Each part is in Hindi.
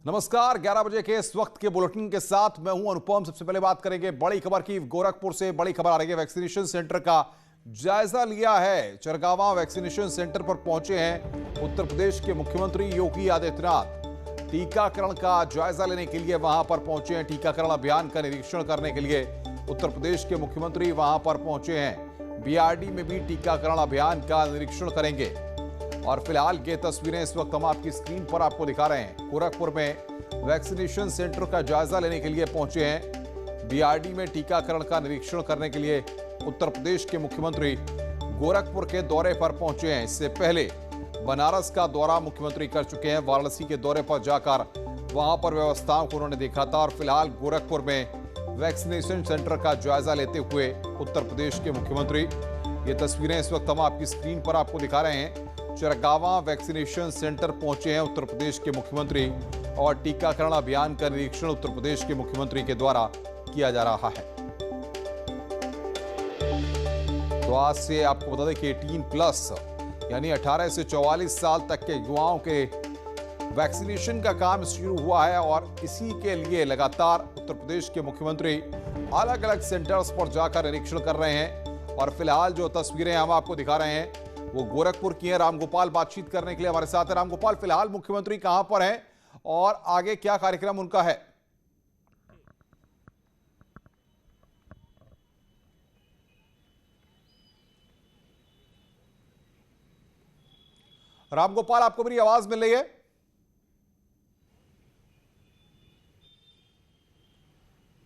नमस्कार, 11 बजे के इस वक्त के बुलेटिन के साथ मैं हूं अनुपम। सबसे पहले बात करेंगे बड़ी खबर की। गोरखपुर से बड़ी खबर आ रही है। वैक्सीनेशन सेंटर का जायजा लिया है। चरगावा वैक्सीनेशन सेंटर पर पहुंचे हैं उत्तर प्रदेश के मुख्यमंत्री योगी आदित्यनाथ। टीकाकरण का जायजा लेने के लिए वहां पर पहुंचे हैं। टीकाकरण अभियान का निरीक्षण करने के लिए उत्तर प्रदेश के मुख्यमंत्री वहां पर पहुंचे हैं। बीआरडी में भी टीकाकरण अभियान का निरीक्षण करेंगे। और फिलहाल ये तस्वीरें इस वक्त हम आपकी स्क्रीन पर आपको दिखा रहे हैं। गोरखपुर में वैक्सीनेशन सेंटर का जायजा लेने के लिए पहुंचे हैं। बीआरडी में टीकाकरण का निरीक्षण करने के लिए उत्तर प्रदेश के मुख्यमंत्री गोरखपुर के दौरे पर पहुंचे हैं। इससे पहले बनारस का दौरा मुख्यमंत्री कर चुके हैं। वाराणसी के दौरे पर जाकर वहां पर व्यवस्थाओं को उन्होंने देखा था और फिलहाल गोरखपुर में वैक्सीनेशन सेंटर का जायजा लेते हुए उत्तर प्रदेश के मुख्यमंत्री, ये तस्वीरें इस वक्त हम आपकी स्क्रीन पर आपको दिखा रहे हैं। चरगावा वैक्सीनेशन सेंटर पहुंचे हैं उत्तर प्रदेश के मुख्यमंत्री और टीकाकरण अभियान का निरीक्षण उत्तर प्रदेश के मुख्यमंत्री के द्वारा किया जा रहा है। तो आज से आपको बता दें कि 18+ यानी 18 से 44 साल तक के युवाओं के वैक्सीनेशन का काम शुरू हुआ है और इसी के लिए लगातार उत्तर प्रदेश के मुख्यमंत्री अलग अलग सेंटर्स पर जाकर निरीक्षण कर रहे हैं। और फिलहाल जो तस्वीरें हम आपको दिखा रहे हैं वो गोरखपुर की है। रामगोपाल बातचीत करने के लिए हमारे साथ है। रामगोपाल, फिलहाल मुख्यमंत्री कहां पर हैं और आगे क्या कार्यक्रम उनका है? रामगोपाल, आपको मेरी आवाज मिल रही है?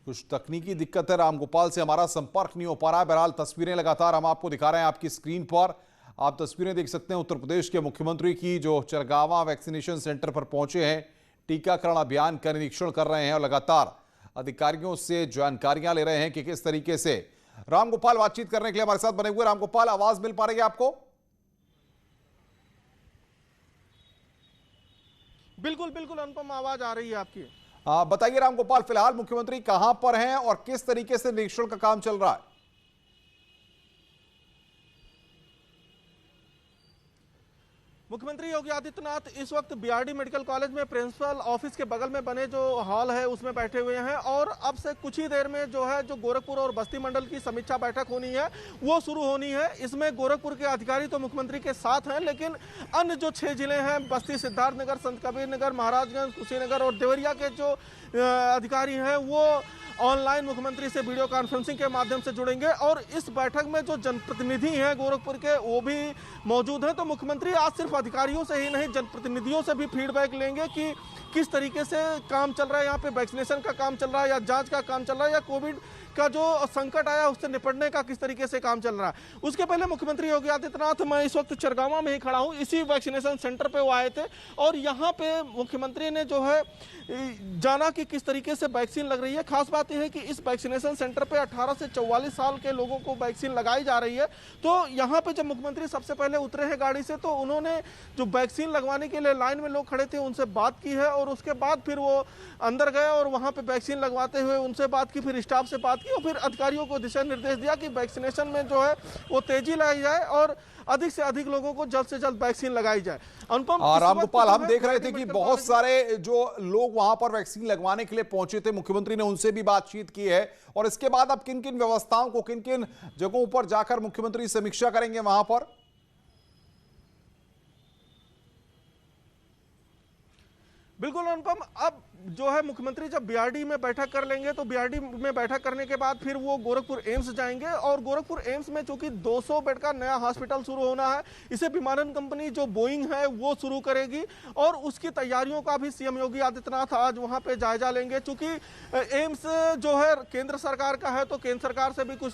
कुछ तकनीकी दिक्कत है, रामगोपाल से हमारा संपर्क नहीं हो पा रहा है। बहरहाल तस्वीरें लगातार हम आपको दिखा रहे हैं आपकी स्क्रीन पर। आप तस्वीरें देख सकते हैं उत्तर प्रदेश के मुख्यमंत्री की, जो चरगावा वैक्सीनेशन सेंटर पर पहुंचे हैं। टीकाकरण अभियान का निरीक्षण कर रहे हैं और लगातार अधिकारियों से जानकारियां ले रहे हैं कि किस तरीके से। रामगोपाल बातचीत करने के लिए हमारे साथ बने हुए। रामगोपाल, आवाज मिल पा रही है आपको? बिल्कुल बिल्कुल अनुपम, आवाज आ रही है आपकी। बताइए रामगोपाल, फिलहाल मुख्यमंत्री कहां पर हैं और किस तरीके से निरीक्षण का काम चल रहा है? मुख्यमंत्री योगी आदित्यनाथ इस वक्त बीआरडी मेडिकल कॉलेज में प्रिंसिपल ऑफिस के बगल में बने जो हॉल है उसमें बैठे हुए हैं और अब से कुछ ही देर में जो है जो गोरखपुर और बस्ती मंडल की समीक्षा बैठक होनी है वो शुरू होनी है। इसमें गोरखपुर के अधिकारी तो मुख्यमंत्री के साथ हैं, लेकिन अन्य जो 6 जिले हैं, बस्ती, सिद्धार्थनगर, संत कबीर नगर, महाराजगंज, कुशीनगर और देवरिया के जो अधिकारी हैं वो ऑनलाइन मुख्यमंत्री से वीडियो कॉन्फ्रेंसिंग के माध्यम से जुड़ेंगे। और इस बैठक में जो जनप्रतिनिधि हैं गोरखपुर के वो भी मौजूद हैं। तो मुख्यमंत्री आज सिर्फ अधिकारियों से ही नहीं, जनप्रतिनिधियों से भी फीडबैक लेंगे कि किस तरीके से काम चल रहा है, यहाँ पे वैक्सीनेशन का काम चल रहा है या जांच का काम चल रहा है या कोविड का जो संकट आया उससे निपटने का किस तरीके से काम चल रहा है। उसके पहले मुख्यमंत्री योगी आदित्यनाथ, मैं इस वक्त चरगावा में ही खड़ा हूँ, इसी वैक्सीनेशन सेंटर पे वो आए थे और यहाँ पे मुख्यमंत्री ने जो है जाना कि किस तरीके से वैक्सीन लग रही है। खास बात यह है कि इस वैक्सीनेशन सेंटर पे 18 से 44 साल के लोगों को वैक्सीन लगाई जा रही है। तो यहाँ पे जब मुख्यमंत्री सबसे पहले उतरे हैं गाड़ी से तो उन्होंने जो वैक्सीन लगवाने के लिए लाइन में लोग खड़े थे उनसे बात की है और उसके बाद फिर वो अंदर गए और वहाँ पे वैक्सीन लगवाते हुए उनसे बात की, फिर स्टाफ से बात की और फिर अधिकारियों को दिशा निर्देश दिया कि वैक्सीनेशन में जो है वो तेजी लाई जाए और अधिक से अधिक लोगों को जल्द से जल्द वैक्सीन लगाई जाए। अनुपम, रामगोपाल, हम देख रहे थे कि बहुत सारे जो लोग वहां पर वैक्सीन लगवाने के लिए पहुंचे थे, मुख्यमंत्री ने उनसे भी बातचीत की है। और इसके बाद अब किन किन व्यवस्थाओं को, किन किन जगहों पर जाकर मुख्यमंत्री समीक्षा करेंगे वहां पर? बिल्कुल अनुपम, अब जो है मुख्यमंत्री जब बीआरडी में बैठक कर लेंगे तो बीआरडी में बैठक करने के बाद फिर वो गोरखपुर एम्स जाएंगे और गोरखपुर एम्स में चूंकि 200 बेड का नया हॉस्पिटल शुरू होना है, इसे विमानन कंपनी जो बोइंग है वो शुरू करेगी और उसकी तैयारियों का भी सीएम योगी आदित्यनाथ आज वहां पे जायजा लेंगे। चूंकि एम्स जो है केंद्र सरकार का है तो केंद्र सरकार से भी कुछ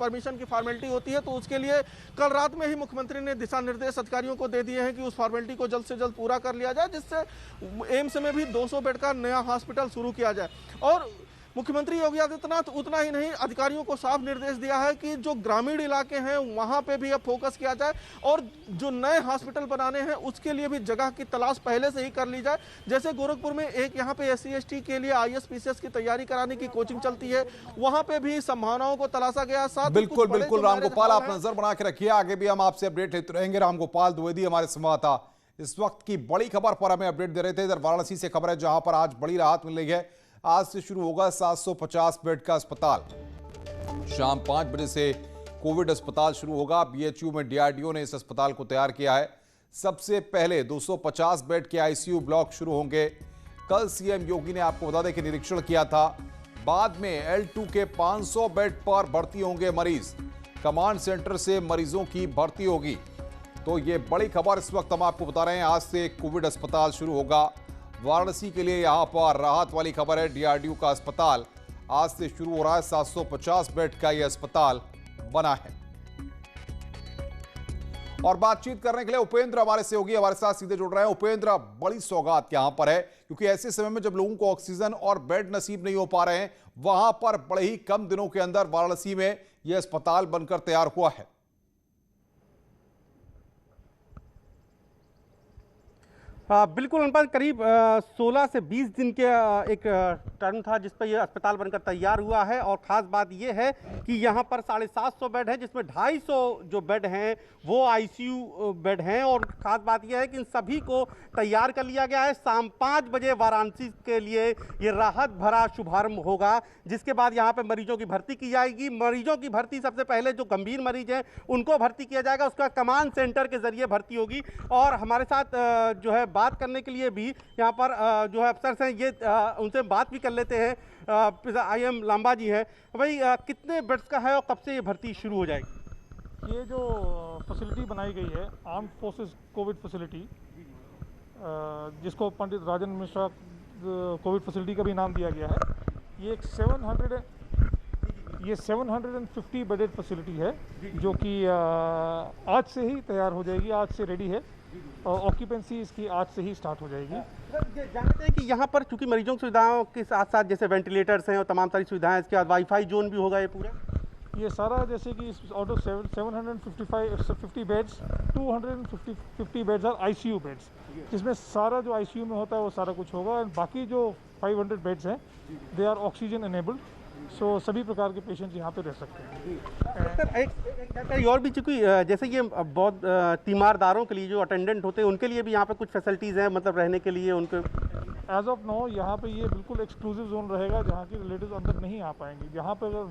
परमिशन की फॉर्मेलिटी होती है, तो उसके लिए कल रात में ही मुख्यमंत्री ने दिशा निर्देश अधिकारियों को दे दिए हैं कि उस फॉर्मेलिटी को जल्द से जल्द पूरा कर लिया जाए, जिससे एम्स में भी 200 बेड का नया हॉस्पिटल शुरू किया जाए। और मुख्यमंत्री योगी आदित्यनाथ उतना ही नहीं, अधिकारियों को साफ निर्देश दिया है कि जो ग्रामीण इलाके हैं वहां पे भी अब फोकस किया जाए और जो नए हॉस्पिटल बनाने हैं उसके लिए भी जगह की तलाश पहले से ही कर ली जाए। जैसे गोरखपुर में एक यहाँ पे SC/ST के लिए ISPCS की तैयारी कराने की कोचिंग चलती है, वहां पे भी संभावनाओं को तलाशा गया। साथ बिल्कुल बिल्कुल रामगोपाल, आप नजर बना के रखिए, आगे भी हम आपसे अपडेट लेते रहेंगे। रामगोपाल द्विवेदी हमारे संवाददाता इस वक्त की बड़ी खबर पर हमें अपडेट दे रहे थे। इधर वाराणसी से खबर है जहां पर आज बड़ी राहत मिल रही है। आज से शुरू होगा 750 बेड का अस्पताल। शाम 5 बजे से कोविड अस्पताल शुरू होगा। बीएचयू में डीआरडीओ ने इस अस्पताल को तैयार किया है। सबसे पहले 250 बेड के आईसीयू ब्लॉक शुरू होंगे। कल सीएम योगी ने आपको बता दें कि निरीक्षण किया था। बाद में L2 के 500 बेड पर भर्ती होंगे मरीज। कमांड सेंटर से मरीजों की भर्ती होगी। तो ये बड़ी खबर इस वक्त हम आपको बता रहे हैं। आज से कोविड अस्पताल शुरू होगा वाराणसी के लिए। यहां पर राहत वाली खबर है। डीआरडीओ का अस्पताल आज से शुरू हो रहा है। 750 बेड का यह अस्पताल बना है। और बातचीत करने के लिए उपेंद्र हमारे सहयोगी हमारे साथ सीधे जुड़ रहे हैं। उपेंद्र, बड़ी सौगात यहां पर है क्योंकि ऐसे समय में जब लोगों को ऑक्सीजन और बेड नसीब नहीं हो पा रहे हैं, वहां पर बड़े ही कम दिनों के अंदर वाराणसी में यह अस्पताल बनकर तैयार हुआ है। बिल्कुल उन पर करीब 16 से 20 दिन के एक टर्म था जिस पर यह अस्पताल बनकर तैयार हुआ है। और ख़ास बात यह है कि यहाँ पर 750 बेड है, जिसमें 250 जो बेड हैं वो आईसीयू बेड हैं। और ख़ास बात यह है कि इन सभी को तैयार कर लिया गया है। शाम 5 बजे वाराणसी के लिए ये राहत भरा शुभारंभ होगा, जिसके बाद यहाँ पर मरीजों की भर्ती की जाएगी। मरीजों की भर्ती सबसे पहले जो गंभीर मरीज हैं उनको भर्ती किया जाएगा, उसके बाद कमांड सेंटर के जरिए भर्ती होगी। और हमारे साथ जो है बात करने के लिए भी यहाँ पर जो है अफसर हैं, ये उनसे बात भी कर लेते हैं। IM लांबा जी है भाई, कितने बेड्स का है और कब से ये भर्ती शुरू हो जाएगी? ये जो फैसिलिटी बनाई गई है आर्म्ड फोर्सेस कोविड फैसिलिटी, जिसको पंडित राजेंद्र मिश्रा कोविड फैसिलिटी का भी नाम दिया गया है, ये एक 750 बेडेड फैसिलिटी है जो कि आज से ही तैयार हो जाएगी, आज से रेडी है। और ऑक्यूपेंसी इसकी आज से ही स्टार्ट हो जाएगी। जानते हैं कि यहाँ पर चूंकि मरीजों की सुविधाओं के साथ साथ जैसे वेंटिलेटर्स हैं और तमाम सारी सुविधाएं, इसके बाद वाईफाई जोन भी होगा। ये पूरा ये सारा जैसे कि out of 750 beds 250 beds are ICU beds, जिसमें सारा जो आईसीयू में होता है वो सारा कुछ होगा। एंड बाकी जो 500 बेड्स हैं दे आर ऑक्सीजन एनेबल्ड, सो सभी प्रकार के पेशेंट्स यहाँ पे रह सकते हैं। सर एक और भी, चूँकि जैसे ये बहुत तीमारदारों के लिए जो अटेंडेंट होते हैं उनके लिए भी यहाँ पे कुछ फैसिलिटीज़ हैं, मतलब रहने के लिए उनके। एज ऑफ नाउ यहाँ पे ये बिल्कुल एक्सक्लूसिव जोन रहेगा जहाँ की रिलेटिव्स अंदर नहीं आ पाएंगे। जहाँ पे अगर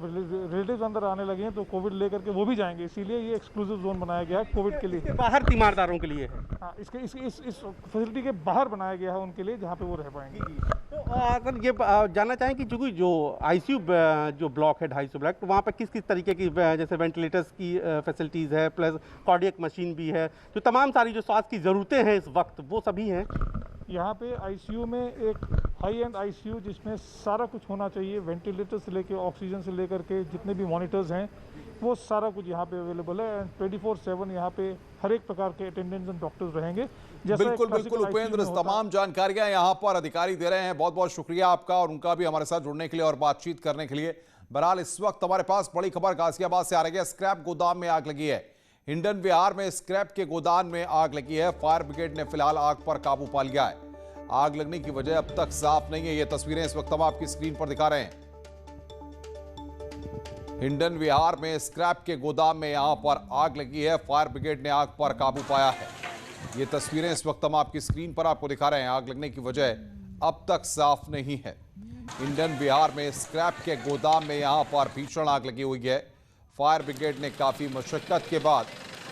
रिलेटिव्स अंदर आने लगे हैं तो कोविड लेकर के वो भी जाएंगे, इसीलिए ये एक्सक्लूसिव जोन बनाया गया है कोविड के लिए। बाहर तीमारदारों के लिए है। हाँ, इस फैसिलिटी के बाहर बनाया गया है उनके लिए, जहाँ पे वो रह पाएंगे। तो अगर ये जानना चाहें कि चूँकि जो आईसीयू जो ब्लॉक है 250 ब्लॉक, तो वहाँ पर किस किस तरीके की जैसे वेंटिलेटर्स की फैसिलिटीज़ है, प्लस कार्डियक मशीन भी है, जो तमाम सारी जो स्वास्थ्य की ज़रूरतें हैं इस वक्त वो सभी हैं। यहाँ पे आईसीयू में एक हाई एंड आईसीयू जिसमें सारा कुछ होना चाहिए, वेंटिलेटर से लेकर ऑक्सीजन से लेकर के जितने भी मॉनिटर्स हैं वो सारा कुछ यहाँ पे अवेलेबल है। एंड 24/7 यहाँ पे हर एक प्रकार के अटेंडेंट्स एंड डॉक्टर्स रहेंगे। बिल्कुल बिल्कुल उपेंद्र, तमाम जानकारियां यहाँ पर अधिकारी दे रहे हैं। बहुत बहुत शुक्रिया आपका और उनका भी हमारे साथ जुड़ने के लिए और बातचीत करने के लिए। बहरहाल इस वक्त हमारे पास बड़ी खबर गाजियाबाद से आ रही है। स्क्रैप गोदाम में आग लगी है। हिंडन विहार में स्क्रैप के गोदाम में आग लगी है। फायर ब्रिगेड ने फिलहाल आग पर काबू पा लिया है। आग लगने की वजह अब तक साफ नहीं है। ये तस्वीरें इस वक्त हम आपकी स्क्रीन पर दिखा रहे हैं। हिंडन विहार में स्क्रैप के गोदाम में यहां पर आग लगी है। फायर ब्रिगेड ने आग पर काबू पाया है। ये तस्वीरें इस वक्त हम आपकी स्क्रीन पर आपको दिखा रहे हैं। आग लगने की वजह अब तक साफ नहीं है। हिंडन विहार में स्क्रैप के गोदाम में यहां पर भीषण आग लगी हुई है। फायर ब्रिगेड ने काफी मशक्कत के बाद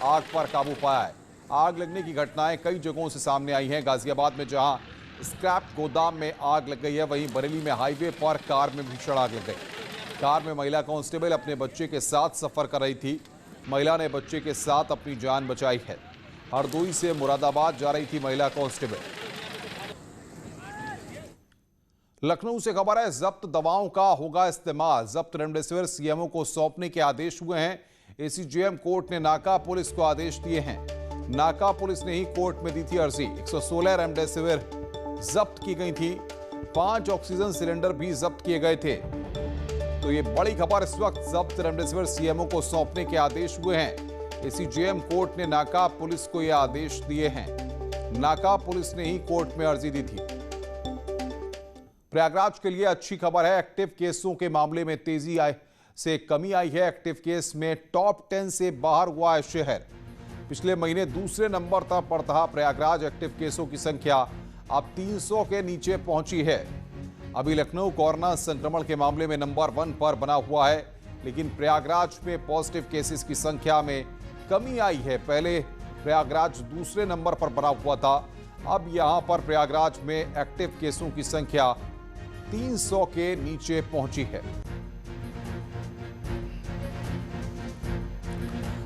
आग पर काबू पाया है। आग लगने की घटनाएं कई जगहों से सामने आई हैं। गाजियाबाद में जहां स्क्रैप गोदाम में आग लग गई है, वहीं बरेली में हाईवे पर कार में भीषण आग लग गई। कार में महिला कांस्टेबल अपने बच्चे के साथ सफर कर रही थी। महिला ने बच्चे के साथ अपनी जान बचाई है। हरदोई से मुरादाबाद जा रही थी महिला कांस्टेबल। लखनऊ से खबर है, जब्त दवाओं का होगा इस्तेमाल। जब्त रेमडेसिविर सीएमओ को सौंपने के आदेश हुए हैं। एसीजेएम कोर्ट ने नाका पुलिस को आदेश दिए हैं। नाका पुलिस ने ही कोर्ट में दी थी अर्जी। 116 रेमडेसिविर जब्त की गई थी। 5 ऑक्सीजन सिलेंडर भी जब्त किए गए थे। तो ये बड़ी खबर, इस वक्त जब्त रेमडेसिविर सीएमओ को सौंपने के आदेश हुए हैं। एसीजेएम कोर्ट ने नाका पुलिस को यह आदेश दिए हैं। नाका पुलिस ने ही कोर्ट में अर्जी दी थी। प्रयागराज के लिए अच्छी खबर है। एक्टिव केसों के मामले में तेजी से कमी आई है। एक्टिव केस में टॉप 10 से बाहर हुआ है शहर। पिछले महीने दूसरे नंबर पर था प्रयागराज। एक्टिव केसों की संख्या अब 300 के नीचे पहुंची है। अभी लखनऊ कोरोना संक्रमण के मामले में नंबर 1 पर बना हुआ है, लेकिन प्रयागराज में पॉजिटिव केसेस की संख्या में कमी आई है। पहले प्रयागराज दूसरे नंबर पर बना हुआ था, अब यहां पर प्रयागराज में एक्टिव केसों की संख्या 300 के नीचे पहुंची है।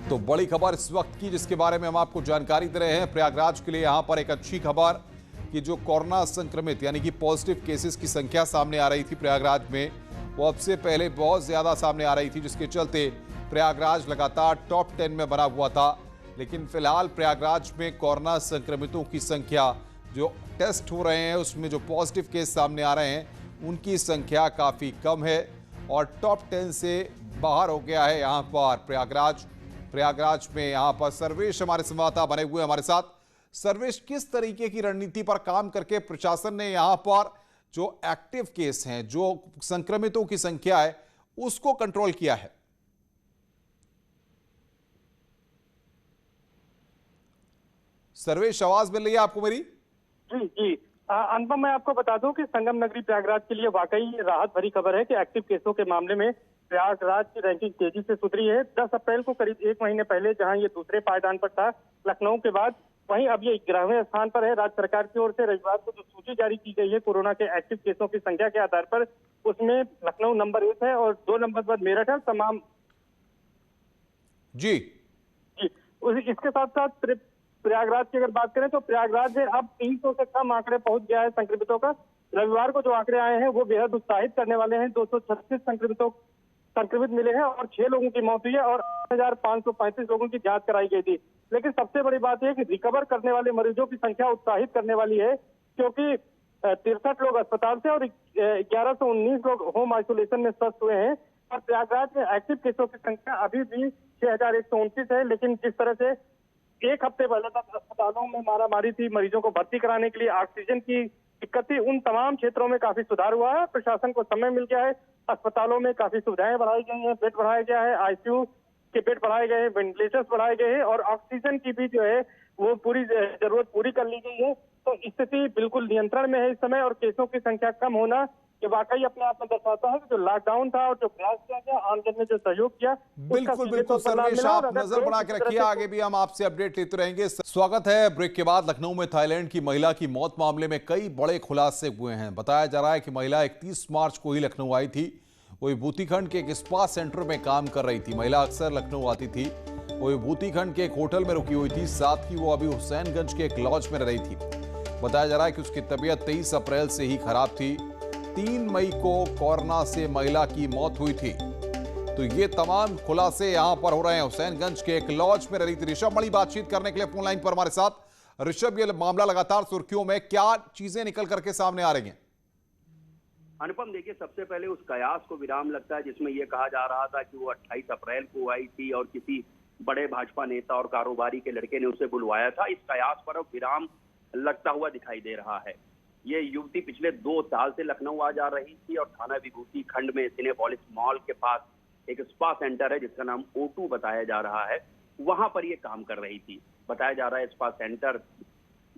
तो बड़ी खबर इस वक्त की, जिसके बारे में हम आपको जानकारी दे रहे हैं। प्रयागराज के लिए यहां पर एक अच्छी खबर कि जो कोरोना संक्रमित यानी कि पॉजिटिव केसेस की संख्या सामने आ रही थी प्रयागराज में, वो अब से पहले बहुत ज्यादा सामने आ रही थी, जिसके चलते प्रयागराज लगातार टॉप 10 में बना हुआ था। लेकिन फिलहाल प्रयागराज में कोरोना संक्रमितों की संख्या, जो टेस्ट हो रहे हैं उसमें जो पॉजिटिव केस सामने आ रहे हैं, उनकी संख्या काफी कम है और टॉप 10 से बाहर हो गया है यहां पर प्रयागराज में। यहां पर सर्वेश हमारे संवाददाता बने हुए हमारे साथ। सर्वेश, किस तरीके की रणनीति पर काम करके प्रशासन ने यहां पर जो एक्टिव केस हैं, जो संक्रमितों की संख्या है, उसको कंट्रोल किया है? सर्वेश, आवाज मिल रही है आपको मेरी? जी जी अनुपम, मैं आपको बता दूं कि संगम नगरी प्रयागराज के लिए वाकई राहत भरी खबर है कि एक्टिव केसों के मामले में प्रयागराज की रैंकिंग तेजी से सुधरी है। 10 अप्रैल को करीब 1 महीने पहले जहां ये दूसरे पायदान पर था लखनऊ के बाद, वहीं अब ये 11वें स्थान पर है। राज्य सरकार की ओर से रविवार को जो सूची जारी की गई है कोरोना के एक्टिव केसों की संख्या के आधार पर, उसमें लखनऊ नंबर 1 है और 2 नंबर पर मेरठ है। तमाम जी इसके साथ साथ प्रयागराज की अगर बात करें तो प्रयागराज में अब 300 से कम आंकड़े पहुंच गया है संक्रमितों का। रविवार को जो आंकड़े आए हैं वो बेहद उत्साहित करने वाले हैं। 236 संक्रमित मिले हैं और 6 लोगों की मौत हुई है और 8,535 लोगों की जांच कराई गई थी। लेकिन सबसे बड़ी बात यह कि रिकवर करने वाले मरीजों की संख्या उत्साहित करने वाली है, क्योंकि 63 लोग अस्पताल से और 1119 लोग होम आइसोलेशन में स्वस्थ हुए हैं। और प्रयागराज में एक्टिव केसों की संख्या अभी भी 6,129 है। लेकिन जिस तरह से एक हफ्ते पहले तक अस्पतालों में मारामारी थी, मरीजों को भर्ती कराने के लिए ऑक्सीजन की दिक्कत थी, उन तमाम क्षेत्रों में काफी सुधार हुआ है। प्रशासन को समय मिल गया है, अस्पतालों में काफी सुविधाएं बढ़ाई गई हैं, बेड बढ़ाया गया है, आईसीयू के बेड बढ़ाए गए हैं, वेंटिलेटर्स बढ़ाए गए हैं और ऑक्सीजन की भी जो है वो पूरी जरूरत पूरी कर ली गई है। तो स्थिति बिल्कुल नियंत्रण में है इस समय और केसों की संख्या कम होना ये वाकई अपने आप में दर्शाता है कि जो लॉकडाउन था और जो प्रयास किया गया, आमजन ने जो सहयोग किया, बिल्कुल सर्वेश, आप नजर बना के रखिए, आगे भी हम आपसे अपडेट लेते रहेंगे। स्वागत है। ब्रेक के बाद लखनऊ में थाईलैंड की महिला की मौत मामले में कई बड़े खुलासे हुए हैं। बताया जा रहा है कि महिला 31 मार्च को ही लखनऊ आई थी। वो विभूतिखंड के एक स्पा सेंटर में काम कर रही थी। महिला अक्सर लखनऊ आती थी। वो विभूतिखंड के एक होटल में रुकी हुई थी, साथ ही वो अभी हुसैनगंज के एक लॉज में रह रही थी। बताया जा रहा है कि उसकी तबीयत 23 अप्रैल से ही खराब थी। 3 मई को कोरोना से महिला की मौत हुई थी। तो ये तमाम खुलासे यहां पर हो रहे हैं। हुसैनगंज के एक लॉज में रही थी। ऋषभ मणि बातचीत करने के लिए फोन लाइन पर हमारे साथ। ऋषभ, ये मामला लगातार सुर्खियों में, क्या चीजें निकल करके सामने आ रही हैं? अनुपम, देखिए, सबसे पहले उस कयास को विराम लगता है जिसमें यह कहा जा रहा था कि वो 28 अप्रैल को आई थी और किसी बड़े भाजपा नेता और कारोबारी के लड़के ने उसे बुलवाया था। इस कयास पर अब विराम लगता हुआ दिखाई दे रहा है। ये युवती पिछले 2 साल से लखनऊ आ जा रही थी और थाना विभूति खंड में सिनेपोलिस मॉल के पास एक स्पा सेंटर है जिसका नाम O2 बताया जा रहा है, वहां पर ये काम कर रही थी। बताया जा रहा है स्पा सेंटर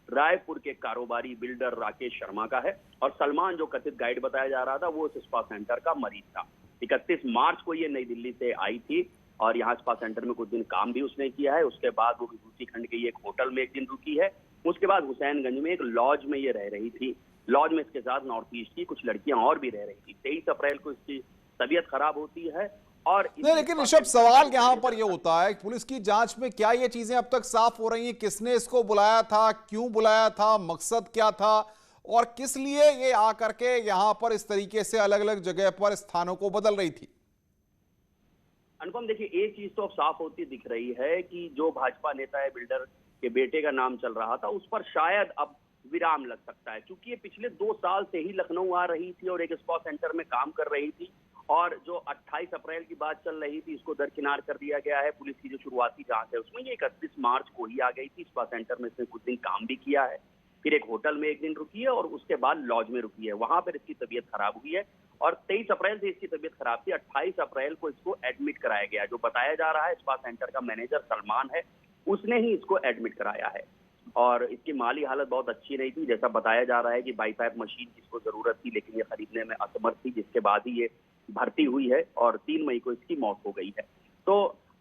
रायपुर के कारोबारी बिल्डर राकेश शर्मा का है और सलमान, जो कथित गाइड बताया जा रहा था, वो उस स्पा सेंटर का मरीज था। 31 मार्च को ये नई दिल्ली से आई थी और यहाँ स्पा सेंटर में कुछ दिन काम भी उसने किया है। उसके बाद वो विभूति खंड के एक होटल में एक दिन रुकी है। उसके बाद हुसैनगंज में एक लॉज में ये रह रही थी। लॉज में इसके साथ नॉर्थ ईस्ट की कुछ लड़कियां और भी रह रही थी। 23 अप्रैल को इसकी तबीयत खराब होती है और नहीं, लेकिन ऋषभ, सवाल यहाँ पर यह होता है, पुलिस की जांच में क्या ये चीजें अब तक साफ हो रही हैं? किसने इसको बुलाया था, क्यों बुलाया था, मकसद क्या था और किस लिए ये आकर के यहाँ पर इस तरीके से अलग अलग जगह पर स्थानों को बदल रही थी? अनुपम, देखिए, एक चीज तो अब साफ होती दिख रही है कि जो भाजपा नेता है, बिल्डर के बेटे का नाम चल रहा था, उस पर शायद अब विराम लग सकता है, क्योंकि ये पिछले 2 साल से ही लखनऊ आ रही थी और एक स्पा सेंटर में काम कर रही थी। और जो 28 अप्रैल की बात चल रही थी, इसको दरकिनार कर दिया गया है। पुलिस की जो शुरुआती जांच है उसमें ये 31 मार्च को ही आ गई थी। स्पा सेंटर में इसने कुछ दिन काम भी किया है, फिर एक होटल में एक दिन रुकी है और उसके बाद लॉज में रुकी है। वहां पर इसकी तबीयत खराब हुई है और 23 अप्रैल से इसकी तबीयत खराब थी। 28 अप्रैल को इसको एडमिट कराया गया। जो बताया जा रहा है, स्पा सेंटर का मैनेजर सलमान है, उसने ही इसको एडमिट कराया है। और इसकी माली हालत बहुत अच्छी नहीं थी, जैसा बताया जा रहा है कि बाईपैप मशीन जिसको जरूरत थी लेकिन ये खरीदने में असमर्थ थी, जिसके बाद ही ये भर्ती हुई है और 3 मई को इसकी मौत हो गई है। तो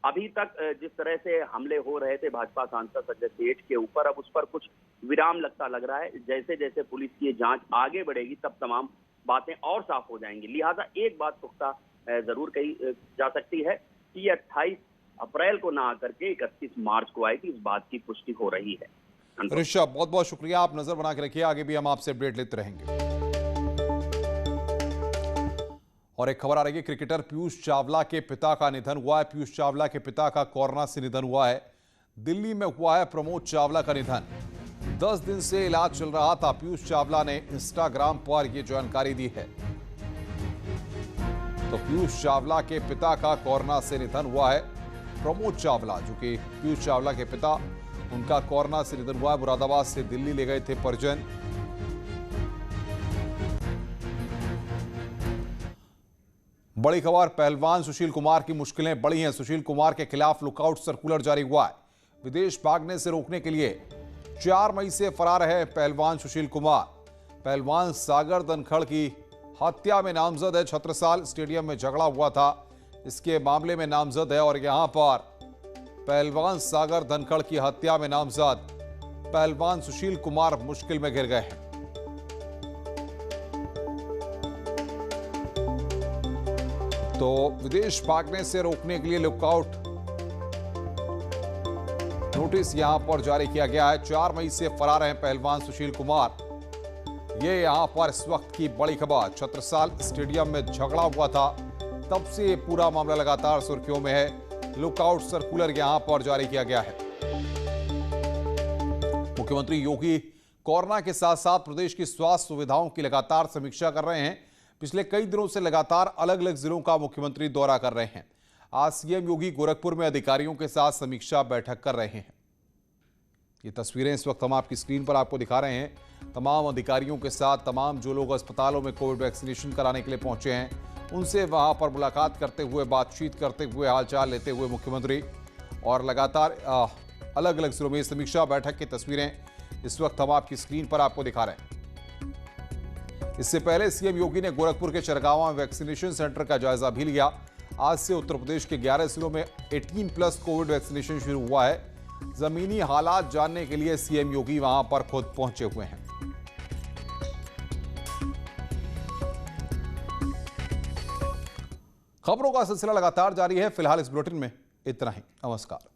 अभी तक जिस तरह से हमले हो रहे थे भाजपा सांसद संजय सेठ के ऊपर, अब उस पर कुछ विराम लग रहा है। जैसे जैसे पुलिस की जांच आगे बढ़ेगी तब तमाम बातें और साफ हो जाएंगी। लिहाजा एक बात पुख्ता जरूर कही जा सकती है कि 28 अप्रैल को ना आकर के 31 मार्च को आएगी, इस बात की पुष्टि हो रही है। ऋषभ, बहुत बहुत शुक्रिया, आप नजर बना के रखिए, आगे भी हम आपसे अपडेट लेते रहेंगे। और एक खबर आ रही है, क्रिकेटर पीयूष चावला के पिता का निधन हुआ है। पीयूष चावला के पिता का कोरोना से निधन हुआ है। दिल्ली में हुआ है प्रमोद चावला का निधन। 10 दिन से इलाज चल रहा था। पीयूष चावला ने इंस्टाग्राम पर यह जानकारी दी है। तो पीयूष चावला के पिता का कोरोना से निधन हुआ है। प्रमोद चावला, जो कि पीयूष चावला के पिता, उनका कोरोना से निधन हुआ है। मुरादाबाद से दिल्ली ले गए थे परिजन। बड़ी खबर, पहलवान सुशील कुमार की मुश्किलें बड़ी हैं। सुशील कुमार के खिलाफ लुकआउट सर्कुलर जारी हुआ है। विदेश भागने से रोकने के लिए 4 मई से फरार है पहलवान सुशील कुमार। पहलवान सागर धनखड़ की हत्या में नामजद है। छत्रसाल स्टेडियम में झगड़ा हुआ था, इसके मामले में नामजद है। और यहां पर पहलवान सागर धनखड़ की हत्या में नामजद पहलवान सुशील कुमार मुश्किल में घिर गए हैं। तो विदेश भागने से रोकने के लिए लुकआउट नोटिस यहां पर जारी किया गया है। 4 मई से फरार हैं पहलवान सुशील कुमार। ये यहां पर इस वक्त की बड़ी खबर। छत्रसाल स्टेडियम में झगड़ा हुआ था, तब से ये पूरा मामला लगातार सुर्खियों में है। लुकआउट सर्कुलर यहां पर जारी किया गया है। मुख्यमंत्री योगी कोरोना के साथ साथ प्रदेश की स्वास्थ्य सुविधाओं की लगातार समीक्षा कर रहे हैं। पिछले कई दिनों से लगातार अलग अलग जिलों का मुख्यमंत्री दौरा कर रहे हैं। आज सीएम योगी गोरखपुर में अधिकारियों के साथ समीक्षा बैठक कर रहे हैं। ये तस्वीरें इस वक्त हम आपकी स्क्रीन पर आपको दिखा रहे हैं। तमाम अधिकारियों के साथ, तमाम जो लोग अस्पतालों में कोविड वैक्सीनेशन कराने के लिए पहुंचे हैं, उनसे वहां पर मुलाकात करते हुए, बातचीत करते हुए, हालचाल लेते हुए मुख्यमंत्री। और लगातार अलग अलग जिलों में समीक्षा बैठक की तस्वीरें इस वक्त हम आपकी स्क्रीन पर आपको दिखा रहे हैं। इससे पहले सीएम योगी ने गोरखपुर के चरगावा वैक्सीनेशन सेंटर का जायजा भी लिया। आज से उत्तर प्रदेश के 11 जिलों में 18+ कोविड वैक्सीनेशन शुरू हुआ है। जमीनी हालात जानने के लिए सीएम योगी वहां पर खुद पहुंचे हुए हैं। खबरों का सिलसिला लगातार जारी है। फिलहाल इस बुलेटिन में इतना ही। नमस्कार।